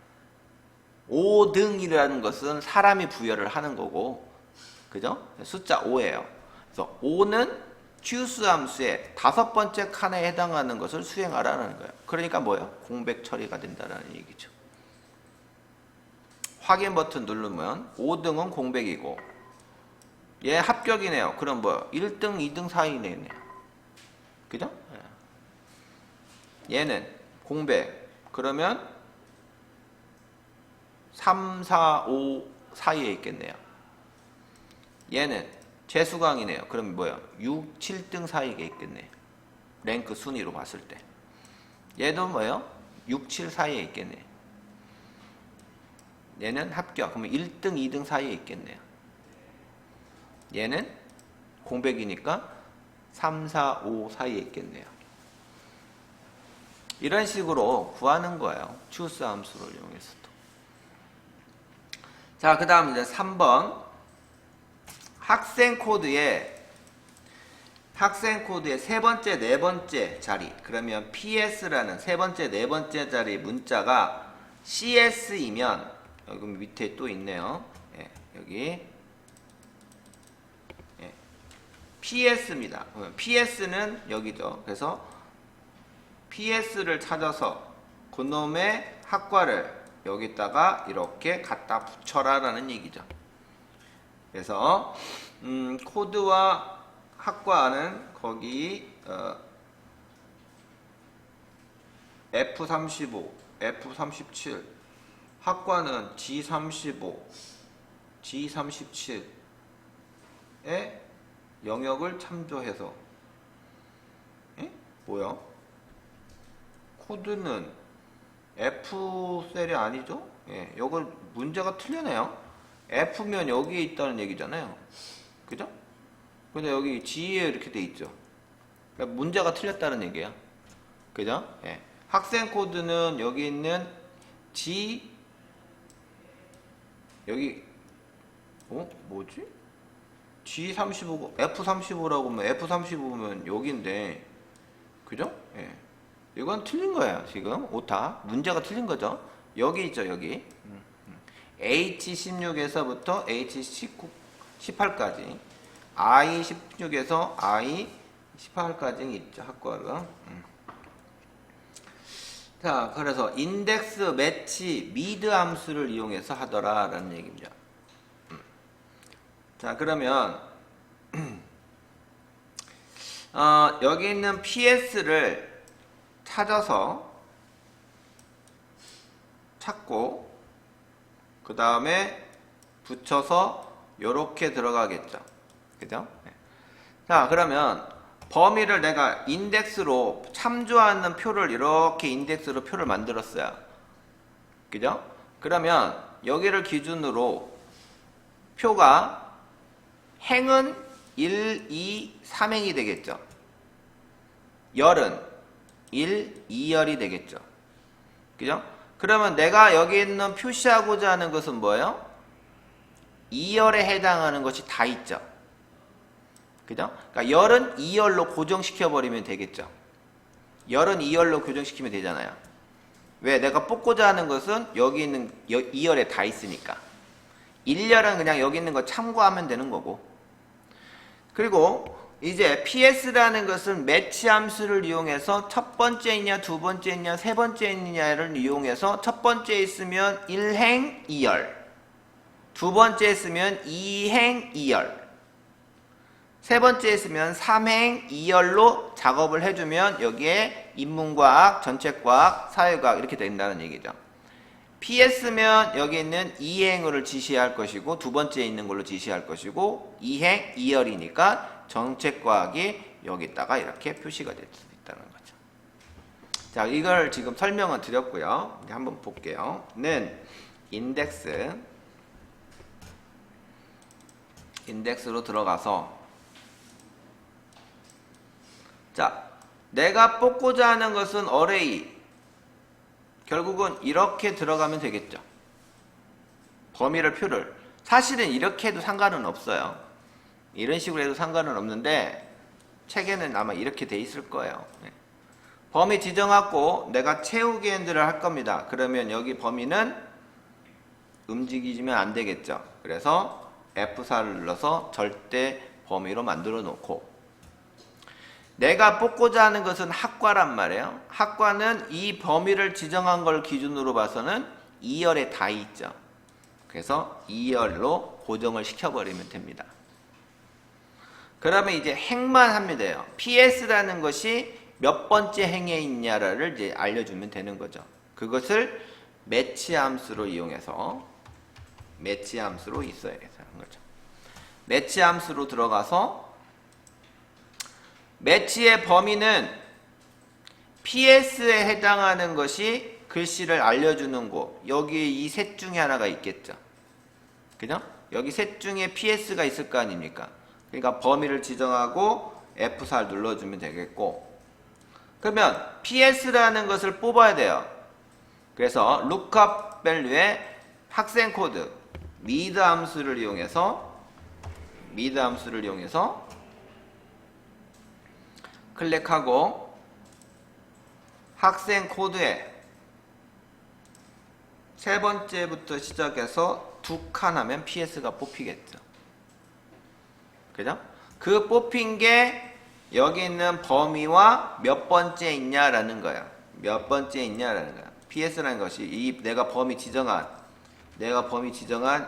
5등이라는 것은 사람이 부여를 하는 거고, 그죠? 숫자 5예요. 그래서 5는 choose 함수의 5번째 칸에 해당하는 것을 수행하라는 거예요. 그러니까 뭐예요? 공백 처리가 된다는 얘기죠. 확인 버튼 누르면 5등은 공백이고, 얘 합격이네요. 그럼 뭐 1등, 2등 사이네요. 그죠? 얘는 공백. 그러면 3, 4, 5 사이에 있겠네요. 얘는 재수강이네요. 그럼 뭐예요? 6, 7등 사이에 있겠네요. 랭크 순위로 봤을 때. 얘도 뭐예요? 6, 7 사이에 있겠네요. 얘는 합격. 그러면 1등, 2등 사이에 있겠네요. 얘는 공백이니까 3, 4, 5 사이에 있겠네요. 이런 식으로 구하는 거예요. choose 함수를 이용해서도. 자, 그 다음 이제 3번. 학생 코드의 세 번째, 네 번째 자리. 그러면 PS라는 세 번째, 네 번째 자리 문자가 CS이면, 여기 밑에 또 있네요. 여기. PS입니다. PS는 여기죠. 그래서 PS를 찾아서 그놈의 학과를 여기다가 이렇게 갖다 붙여라 라는 얘기죠. 그래서 코드와 학과는 거기 F35, F37, 학과는 G35, G37의 영역을 참조해서, 뭐야? 코드는 F셀이 아니죠? 요걸 문제가 틀리네요. F면 여기에 있다는 얘기잖아요. 그죠? 근데 여기 G에 이렇게 돼 있죠. 그러니까 문제가 틀렸다는 얘기예요. 그죠? 학생 코드는 여기 있는 G, 여기, 뭐지? G35, F35라고 하면 F35면 여기인데, 그죠? 이건 틀린 거예요. 지금 오타 문제가 틀린 거죠. 여기 있죠. 여기 H16에서부터 H18까지 I16에서 I18까지 있죠. 학과가. 자, 그래서 인덱스 매치 미드 함수를 이용해서 하더라 라는 얘기입니다. 자, 그러면 여기 있는 PS를 찾고 그 다음에 붙여서 요렇게 들어가겠죠. 그죠? 자, 그러면 범위를 내가 인덱스로 참조하는 표를 이렇게 인덱스로 표를 만들었어요. 그죠? 그러면 여기를 기준으로 표가 행은 1, 2, 3행이 되겠죠. 열은 1, 2열이 되겠죠. 그죠? 그러면 내가 여기 있는 표시하고자 하는 것은 뭐예요? 2열에 해당하는 것이 다 있죠. 그죠? 그러니까 열은 2열로 고정시켜버리면 되겠죠. 열은 2열로 고정시키면 되잖아요. 왜? 내가 뽑고자 하는 것은 여기 있는 2열에 다 있으니까. 1열은 그냥 여기 있는 거 참고하면 되는 거고. 그리고 이제 PS라는 것은 매치 함수를 이용해서 첫 번째 있냐, 두 번째 있냐, 세 번째 있냐를 이용해서 첫 번째 있으면 1행 2열, 두 번째 있으면 2행 2열, 세 번째 있으면 3행 2열로 작업을 해주면 여기에 인문과학, 전체과학, 사회과학 이렇게 된다는 얘기죠. PS면 여기 있는 2행을 지시할 것이고 두 번째에 있는 걸로 지시할 것이고 2행 2열이니까 정책과학이 여기다가 이렇게 표시가 될 수 있다는 거죠. 자, 이걸 지금 설명을 드렸고요. 이제 한번 볼게요. 는 인덱스로 들어가서 자, 내가 뽑고자 하는 것은 어레이. 결국은 이렇게 들어가면 되겠죠. 범위를 표를. 사실은 이렇게 해도 상관은 없어요. 이런 식으로 해도 상관은 없는데 책에는 아마 이렇게 돼 있을 거예요. 네. 범위 지정하고 내가 채우기 핸들을 할 겁니다. 그러면 여기 범위는 움직이지면 안 되겠죠. 그래서 F4를 눌러서 절대 범위로 만들어 놓고 내가 뽑고자 하는 것은 학과란 말이에요. 학과는 이 범위를 지정한 걸 기준으로 봐서는 2열에 다 있죠. 그래서 2열로 고정을 시켜버리면 됩니다. 그러면 이제 행만 하면 돼요. PS라는 것이 몇 번째 행에 있냐를 이제 알려주면 되는 거죠. 그것을 매치 함수로 이용해서 매치 함수로 있어야 되는 거죠. 매치 함수로 들어가서 매치의 범위는 PS에 해당하는 것이 글씨를 알려주는 곳. 여기 이 셋 중에 하나가 있겠죠. 그죠? 여기 셋 중에 PS가 있을 거 아닙니까? 그러니까 범위를 지정하고 F4를 눌러주면 되겠고 그러면 PS라는 것을 뽑아야 돼요. 그래서 lookup value의 학생 코드 mid 함수를 이용해서 클릭하고 학생 코드에 세 번째부터 시작해서 두 칸 하면 PS가 뽑히겠죠. 그죠? 그 뽑힌 게 여기 있는 범위와 몇 번째 있냐라는 거야. 몇 번째 있냐라는 거야. PS라는 것이 이 내가 범위 지정한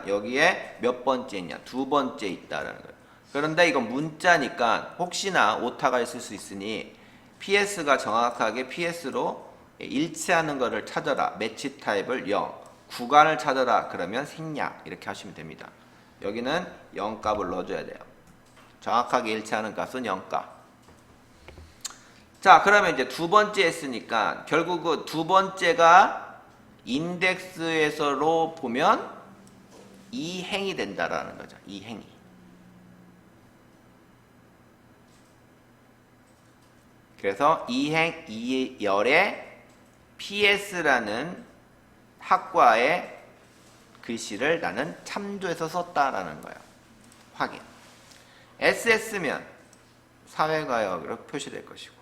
여기에 몇 번째 있냐. 두 번째 있다라는 거야. 그런데 이건 문자니까 혹시나 오타가 있을 수 있으니 PS가 정확하게 PS로 일치하는 것을 찾아라. 매치 타입을 0. 구간을 찾아라. 그러면 생략. 이렇게 하시면 됩니다. 여기는 0값을 넣어줘야 돼요. 정확하게 일치하는 값은 0값. 자, 그러면 이제 두 번째 했으니까 결국 두 번째가 인덱스에서로 보면 이 행이 된다라는 거죠. 이 행이. 그래서 2행 2열에 PS라는 학과의 글씨를 나는 참조해서 썼다라는 거예요. 확인. SS면 사회과학으로 표시될 것이고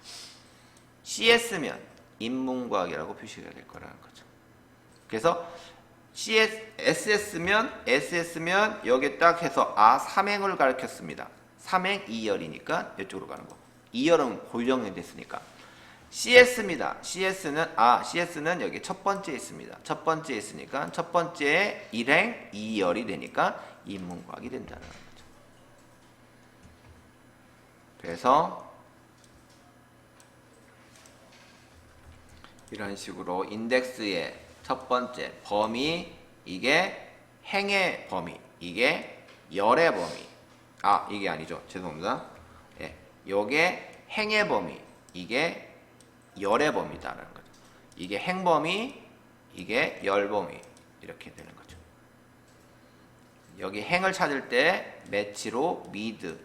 CS면 인문과학이라고 표시가 될 거라는 거죠. 그래서 SS면 여기에 딱 해서 3행을 가르쳤습니다. 3행 2열이니까 이쪽으로 가는 거. 2열은 고정이 됐으니까. CS입니다. CS는 여기 첫 번째 있습니다. 첫 번째 있으니까 첫 번째에 1행 2열이 되니까 인문과학이 된다는 거죠. 그래서 이런 식으로 인덱스의 첫 번째 범위, 이게 행의 범위, 이게 열의 범위. 이게 아니죠. 죄송합니다. 예, 요게 행의 범위, 이게 열의 범위다라는 거죠. 이게 행범위, 이게 열범위 이렇게 되는 거죠. 여기 행을 찾을 때 매치로 미드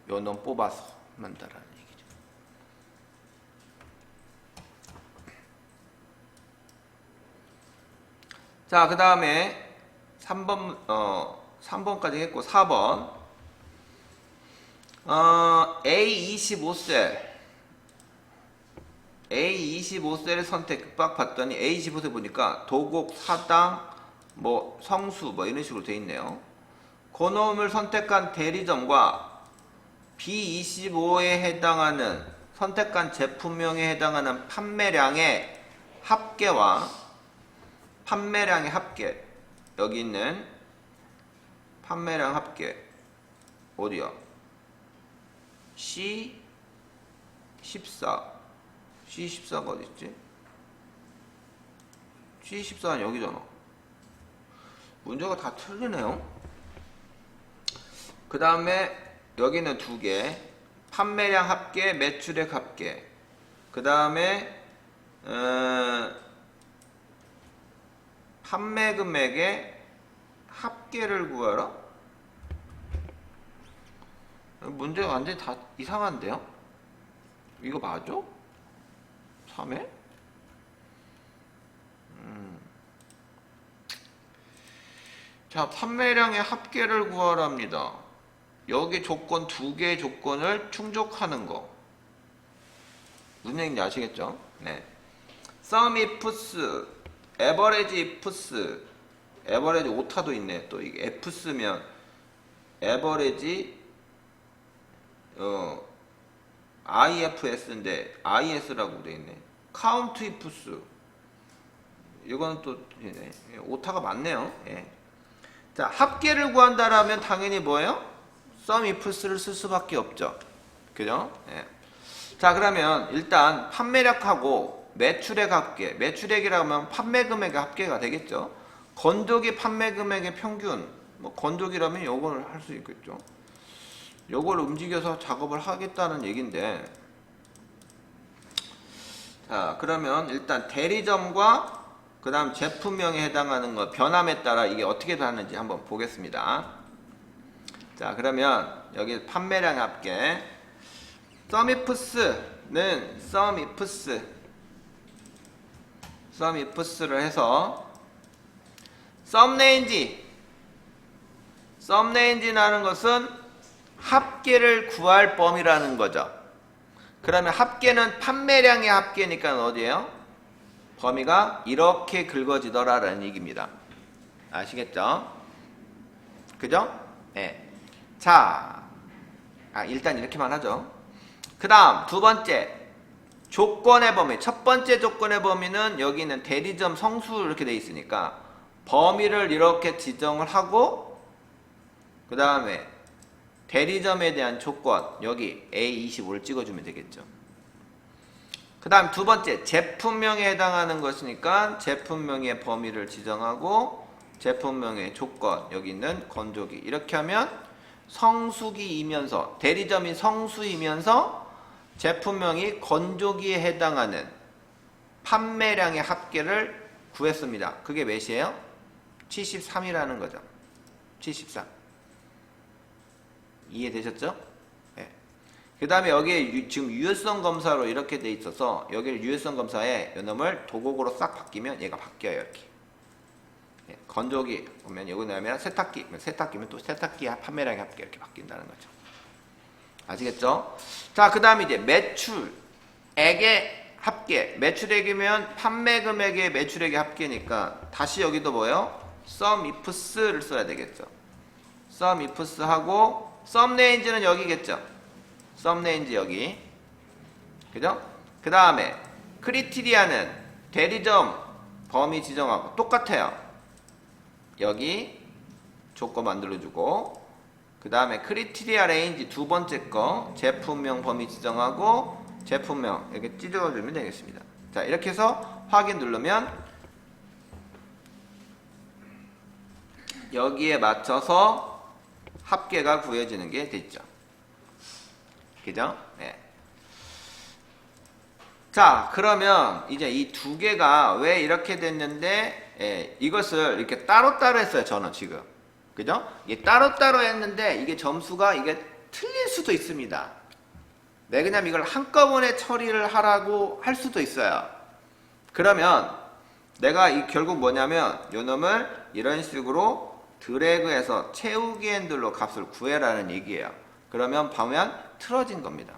요 놈 뽑아서 만다라는 얘기죠. 자, 그 다음에 3번까지 했고 4번 A25셀을 선택 빡 봤더니 A25셀 보니까 도곡, 사당, 뭐 성수 뭐 이런 식으로 돼 있네요. 그놈을 선택한 대리점과 B25에 해당하는 선택한 제품명에 해당하는 판매량의 합계와 판매량의 합계, 여기 있는 판매량 합계 어디야? C14 C14가 어딨지? C14는 여기잖아. 문제가 다 틀리네요. 그 다음에 여기는 두 개, 판매량 합계, 매출액 합계. 그 다음에 판매 금액의 합계를 구하라? 문제가 완전히 다 이상한데요? 이거 맞아? 3회? 자, 판매량의 합계를 구하랍니다. 여기 조건 두 개의 조건을 충족하는 거. 무슨 얘기인지 아시겠죠? 네. sum ifs, average ifs, average 오타도 있네. 또 이게 F 쓰면 average IFS인데 IS라고 돼 있네. count ifs. 이거는 또 오타가 많네요. 예. 자, 합계를 구한다라면 당연히 뭐예요? sum ifs를 쓸 수밖에 없죠. 그죠? 예. 자, 그러면 일단 판매량하고 매출액 합계. 매출액이라면 판매 금액의 합계가 되겠죠. 건조기 판매 금액의 평균. 뭐 건조기라면 요거를 할 수 있겠죠. 요걸 움직여서 작업을 하겠다는 얘긴데. 자, 그러면 일단 대리점과 그 다음 제품명에 해당하는 거 변함에 따라 이게 어떻게 다른지 한번 보겠습니다. 자, 그러면 여기 판매량 합계 sum ifs는 sum ifs를 해서 sum range라는 것은 합계를 구할 범위라는 거죠. 그러면 합계는 판매량의 합계니까 어디예요? 범위가 이렇게 긁어지더라라는 얘기입니다. 아시겠죠? 그죠? 네. 자, 일단 이렇게만 하죠. 그 다음 두 번째 조건의 범위. 첫 번째 조건의 범위는 여기 있는 대리점 성수 이렇게 돼 있으니까 범위를 이렇게 지정을 하고 그 다음에 대리점에 대한 조건 여기 A25를 찍어주면 되겠죠. 그 다음 두 번째 제품명에 해당하는 것이니까 제품명의 범위를 지정하고 제품명의 조건 여기 있는 건조기 이렇게 하면 성수기이면서 대리점이 성수이면서 제품명이 건조기에 해당하는 판매량의 합계를 구했습니다. 그게 몇이에요? 73이라는 거죠. 73 이해되셨죠? 그 다음에 여기에 지금 유효성 검사로 이렇게 돼 있어서 여기를 유효성 검사에 이놈을 도곡으로 싹 바뀌면 얘가 바뀌어요. 이렇게 건조기 보면 여기 나오면 세탁기면 또 세탁기 판매량의 합계 이렇게 바뀐다는 거죠. 아시겠죠? 자, 그 다음에 이제 매출액의 합계. 매출액이면 판매 금액의 매출액의 합계니까 다시 여기도 뭐예요? sum ifs를 써야 되겠죠. sum ifs 하고 sum range는 여기겠죠. sum range 여기. 그죠? 그 다음에 크리티리아는 대리점 범위 지정하고 똑같아요. 여기 조건 만들어주고 그 다음에 크리티리아 레인지 두 번째 거 제품명 범위 지정하고 제품명 이렇게 찢어주면 되겠습니다. 자, 이렇게 해서 확인 누르면 여기에 맞춰서 합계가 구해지는 게 됐죠. 그죠? 네. 자, 그러면 이제 이 두 개가 왜 이렇게 됐는데 이것을 이렇게 따로따로 했어요. 저는 지금. 그죠? 이게 따로따로 했는데 이게 점수가 이게 틀릴 수도 있습니다. 네, 그냥 이걸 한꺼번에 처리를 하라고 할 수도 있어요. 그러면 내가 결국 뭐냐면 요 놈을 이런 식으로 드래그해서 채우기 핸들로 값을 구해라는 얘기예요. 그러면 보면 틀어진 겁니다.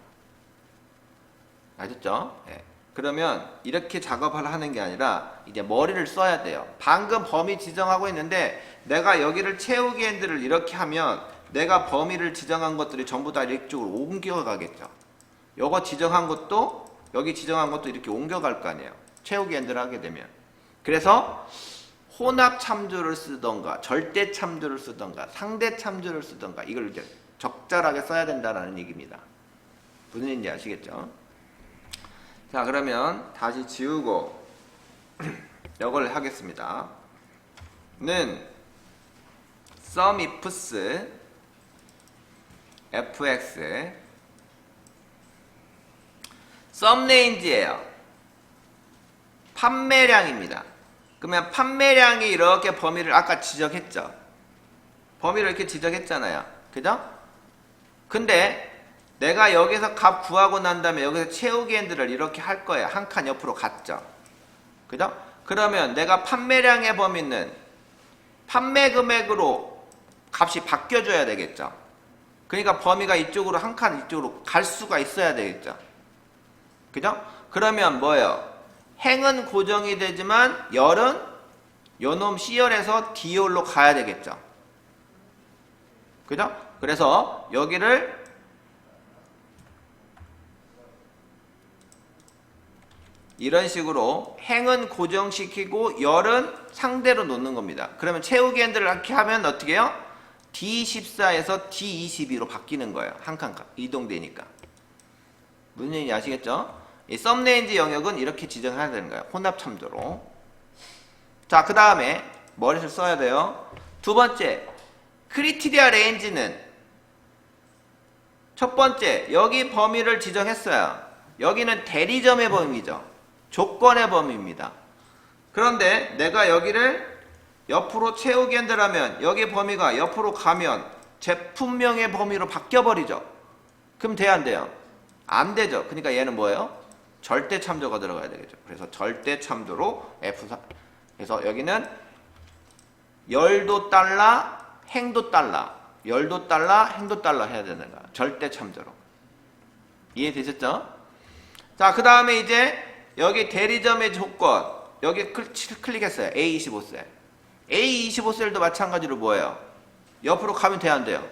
아셨죠? 예. 그러면 이렇게 작업을 하는 게 아니라 이제 머리를 써야 돼요. 방금 범위 지정하고 있는데 내가 여기를 채우기 핸들을 이렇게 하면 내가 범위를 지정한 것들이 전부 다 이쪽으로 옮겨가겠죠. 요거 지정한 것도 여기 지정한 것도 이렇게 옮겨갈 거 아니에요. 채우기 핸들을 하게 되면. 그래서 혼합 참조를 쓰던가 절대 참조를 쓰던가 상대 참조를 쓰던가 이걸 이제 적절하게 써야 된다는 얘기입니다. 무슨 얘기인지 아시겠죠? 자, 그러면 다시 지우고 이걸 하겠습니다. 는 sum ifs fx sum range예요. 판매량입니다. 그러면 판매량이 이렇게 범위를 아까 지적했죠. 범위를 이렇게 지적했잖아요. 그죠? 근데 내가 여기서 값 구하고 난 다음에 여기서 채우기 핸들을 이렇게 할 거예요. 한 칸 옆으로 갔죠. 그죠? 그러면 내가 판매량의 범위는 판매 금액으로 값이 바뀌어줘야 되겠죠. 그러니까 범위가 이쪽으로 한 칸 이쪽으로 갈 수가 있어야 되겠죠. 그죠? 그러면 뭐예요? 행은 고정이 되지만 열은 요놈 C열에서 D열로 가야 되겠죠. 그죠? 그래서 여기를 이런 식으로 행은 고정시키고 열은 상대로 놓는 겁니다. 그러면 채우기 핸들을 이렇게 하면 어떻게 해요? D14에서 D22로 바뀌는 거예요. 한 칸 이동되니까. 무슨 얘기인지 아시겠죠? 이 썸레인지 영역은 이렇게 지정해야 되는 거예요. 혼합 참조로. 자, 그 다음에 머리를 써야 돼요. 두 번째, 크리티리아 레인지는 첫 번째, 여기 범위를 지정했어요. 여기는 대리점의 범위죠. 조건의 범위입니다. 그런데 내가 여기를 옆으로 채우기 핸들하면 여기 범위가 옆으로 가면 제품명의 범위로 바뀌어버리죠. 그럼 돼야 안 돼요? 안 되죠. 그러니까 얘는 뭐예요? 절대 참조가 들어가야 되겠죠. 그래서 절대 참조로 F4. 그래서 여기는 열도 달러, 행도 달러, 열도 달러, 행도 달러 해야 되는 거야. 절대 참조로. 이해되셨죠? 자, 그 다음에 이제 여기 대리점의 조건 여기 클릭했어요. A25셀. A25셀도 마찬가지로 뭐예요? 옆으로 가면 돼야 안 돼요?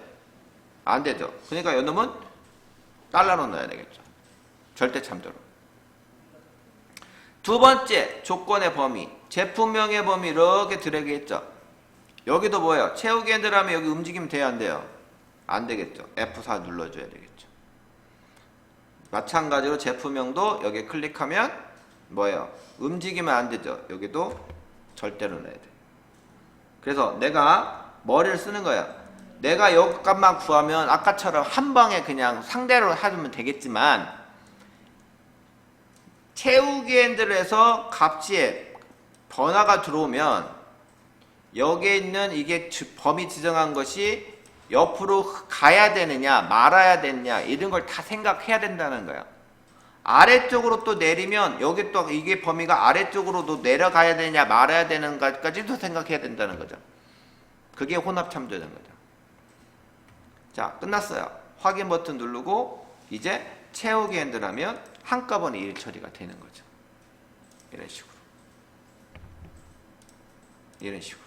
안 되죠. 그러니까 이놈은 달러로 넣어야 되겠죠. 절대 참조로. 두 번째 조건의 범위, 제품명의 범위 이렇게 드래그 했죠. 여기도 뭐예요? 채우기 핸들하면 여기 움직이면 돼야 안 돼요? 안 되겠죠. F4 눌러줘야 되겠죠. 마찬가지로 제품명도 여기 클릭하면 뭐예요? 움직이면 안 되죠. 여기도 절대로 넣어야 돼. 그래서 내가 머리를 쓰는 거야. 내가 요 값만 구하면 아까처럼 한 방에 그냥 상대로 해주면 되겠지만 채우기 핸들을 해서 값이 변화가 들어오면 여기에 있는 이게 범위 지정한 것이 옆으로 가야 되느냐 말아야 되느냐 이런 걸 다 생각해야 된다는 거야. 아래쪽으로 또 내리면 여기 또 이게 범위가 아래쪽으로도 내려가야 되느냐 말아야 되는 것까지도 생각해야 된다는 거죠. 그게 혼합 참조된 거죠. 자, 끝났어요. 확인 버튼 누르고 이제 채우기 핸들 하면 한꺼번에 일 처리가 되는 거죠. 이런 식으로. 이런 식으로.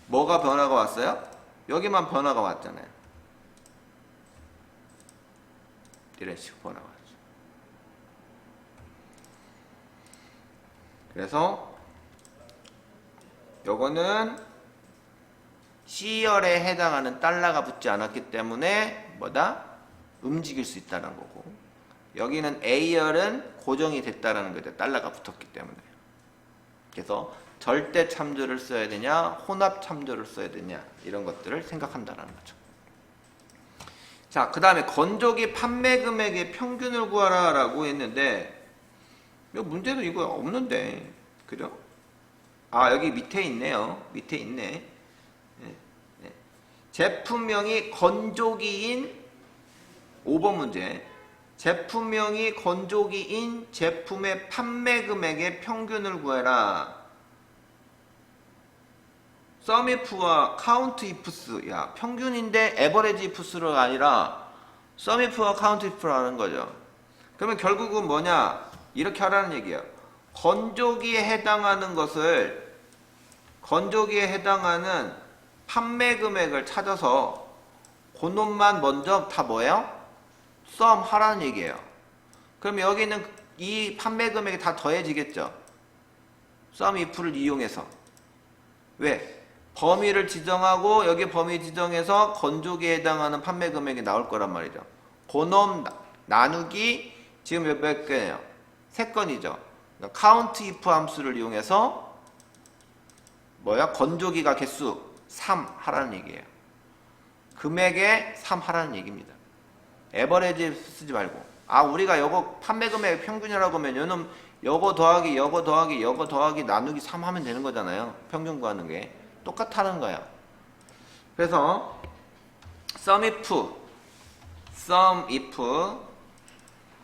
뭐가 변화가 왔어요? 여기만 변화가 왔잖아요. 이런 식으로 변화가 왔죠. 그래서 요거는 C열에 해당하는 달러가 붙지 않았기 때문에 뭐다? 움직일 수 있다는 거고 여기는 A열은 고정이 됐다는 거죠. 달러가 붙었기 때문에. 그래서 절대 참조를 써야 되냐 혼합 참조를 써야 되냐 이런 것들을 생각한다는 거죠. 자, 그 다음에 건조기 판매 금액의 평균을 구하라 라고 했는데 문제도 이거 없는데 그죠? 아, 여기 밑에 있네요. 밑에 있네. 네, 네. 제품명이 건조기인 5번 문제 제품명이 건조기인 제품의 판매 금액의 평균을 구해라. 썸이프와 카운트 이프스. 야, 평균인데 에버리지 이프스가 아니라 썸이프와 카운트 이프라는 거죠. 그러면 결국은 뭐냐? 이렇게 하라는 얘기예요. 건조기에 해당하는 것을, 건조기에 해당하는 판매 금액을 찾아서 그놈만 먼저 다 뭐예요? 썸 하라는 얘기예요. 그럼 여기는 이 판매 금액이 다 더해지겠죠. 썸 if를 이용해서. 왜? 범위를 지정하고 여기 범위 지정해서 건조기에 해당하는 판매 금액이 나올 거란 말이죠. 그놈 나누기 지금 몇 개예요? 3건이죠. 그러니까 count if 함수를 이용해서 뭐야? 건조기가 개수 3 하라는 얘기예요. 금액에 3 하라는 얘기입니다. 에버리지 쓰지 말고. 아, 우리가 요거 판매 금액 평균이라고 하면 요놈 요거 더하기 요거 더하기 요거 더하기 나누기 3 하면 되는 거잖아요. 평균 구하는 게 똑같다는 거예요. 그래서 sum if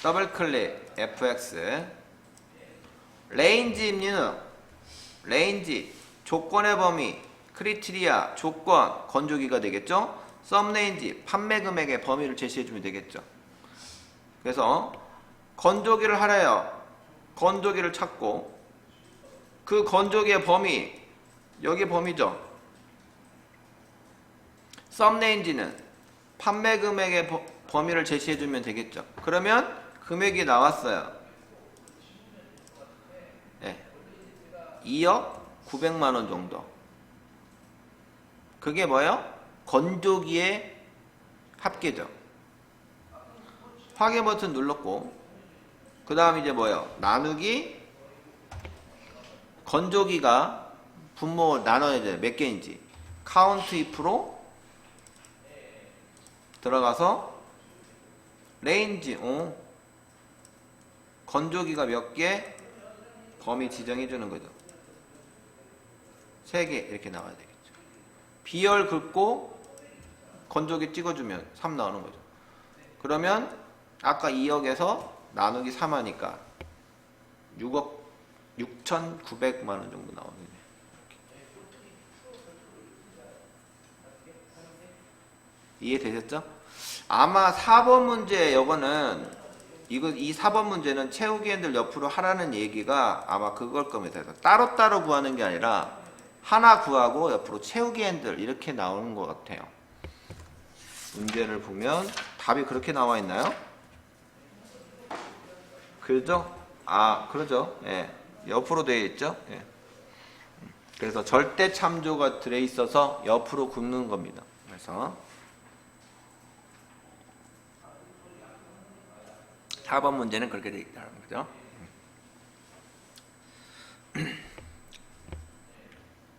더블 클릭 fx range입니다. range 조건의 범위, 크리테리아 조건, 건조기가 되겠죠. sum range 판매 금액의 범위를 제시해 주면 되겠죠. 그래서 건조기를 하래요. 건조기를 찾고 그 건조기의 범위, 여기 범위죠. sum range는 판매 금액의 범위를 제시해 주면 되겠죠. 그러면 금액이 나왔어요. 네. 2억 900만 원 정도. 그게 뭐예요? 건조기의 합계죠. 확인 버튼 눌렀고 그 다음 이제 뭐예요? 나누기 건조기가 분모 나눠야 돼요. 몇 개인지 count if로 들어가서 range 건조기가 몇 개 범위 지정해 주는 거죠. 3개 이렇게 나와야 되겠죠. 비열 긋고 건조기 찍어주면 3 나오는 거죠. 그러면 아까 2억에서 나누기 3 하니까 6억 6,900만 원 정도 나오네요. 이해되셨죠? 아마 4번 문제 요거는 이 4번 문제는 채우기 핸들 옆으로 하라는 얘기가 아마 그걸 겁니다. 따로따로 구하는 게 아니라 하나 구하고 옆으로 채우기 핸들 이렇게 나오는 것 같아요. 문제를 보면 답이 그렇게 나와 있나요? 그죠? 아, 그러죠. 예. 옆으로 되어 있죠. 예. 그래서 절대 참조가 들어 있어서 옆으로 굽는 겁니다. 그래서 4번 문제는 그렇게 되어 있다는 거죠.